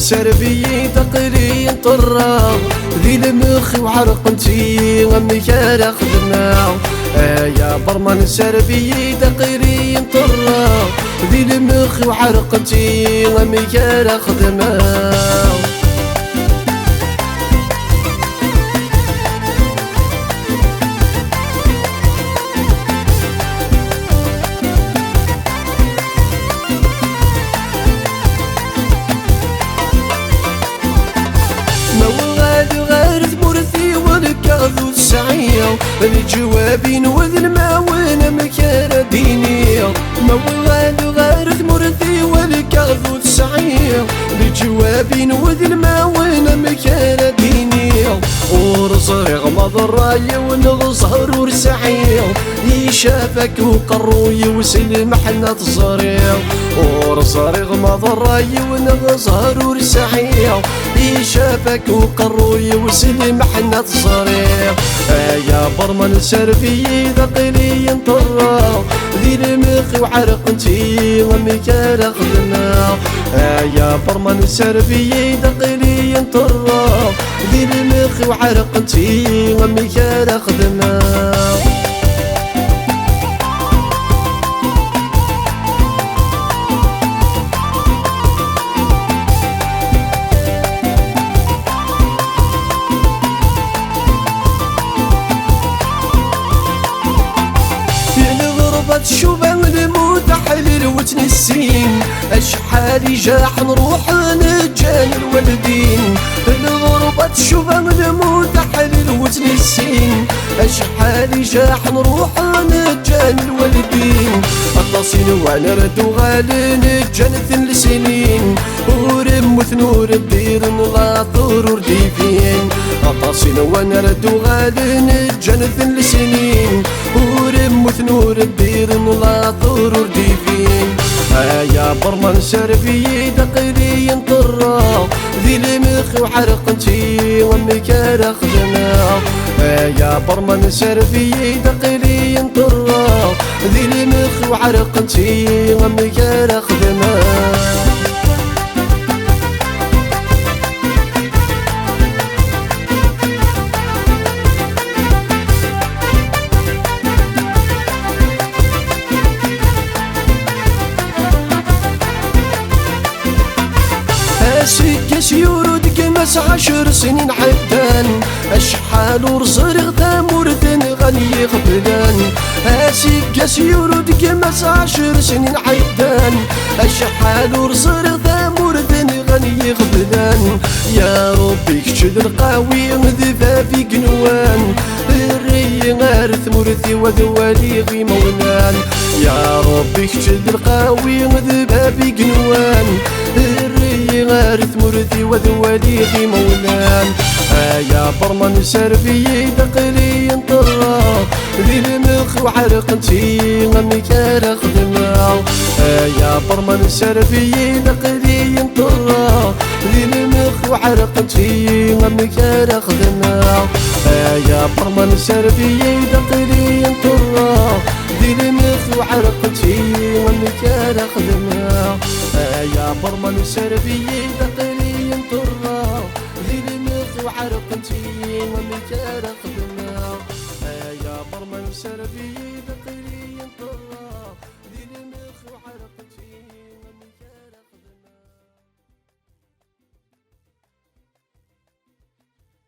سربي تقلي طرا ذي المخ وحرقنتي غمي كان خدمة يا برمان سربي تقلي طرا ذي المخ وحرقنتي غمي كان خدمة الجوابي نوذ الماوين مكان دينية مواد غارث مرثي والكاظو السعير الجوابي نوذ الماوين مكان دينية ورصري غمض الراي ونغصهر ورسعير يشافك وقرو يوسل محنة صرير ورصري غمض الراي ونغصهر ورسعير يشافك وقرو يوسل محنة صرير يا برمان سربي ثقيلي طرا ذي المخ وحرقنتي غمي كان خدمة يا برمان سربي ثقيلي طرا ذي المخ وحرقنتي غمي كان خدمة شوفان الموت حليل وتنسين اشحال جاح نروح نجان الوالدين الغربة شوفان الموت حليل وتنسين اشحال جاح نروح نجان الوالدين الطاسين وانا ردو غالين جنة السنين ورم وثنور الدير لا طرور ديفين الطاسين وانا ردو غالين جنة السنين ورم وثنور الدير لا طرور ديفين يا برمان سربي دقيلي طرا ذي المخ وحرقنتي وامي كان خدمة يا برمان سربي دقيلي طرا ذي المخ وحرقنتي وامي كان خدمة سكس يورد كمس 10 سنين حدان اشحال ورزرغ تامورثن غني غبلان سكس يورد كمس 10 سنين حدان اشحال ورزرغ تامورثن غني غبلان يا ربي كشد القاوي ذبا في قنوان الري غارث مرثي وذوالي غي مولان يا ربي كشد القاوي ذبا في قنوان غارث مرثي وذوالي غي مولان يا برمان سربي دقلي طرا ذي المخ وحرقنتي غمي كان خدمة يا برمان سربي دقلي طرا ذي المخ وحرقنتي غمي كان خدمة يا برمان سربي دقلي طرا ذي المخ وحرقنتي غمي كان خدمة يا برمان سربي دقلي طرا ذي المخ وحرقنتي ومي كان خدمة يا برمان سربي دقلي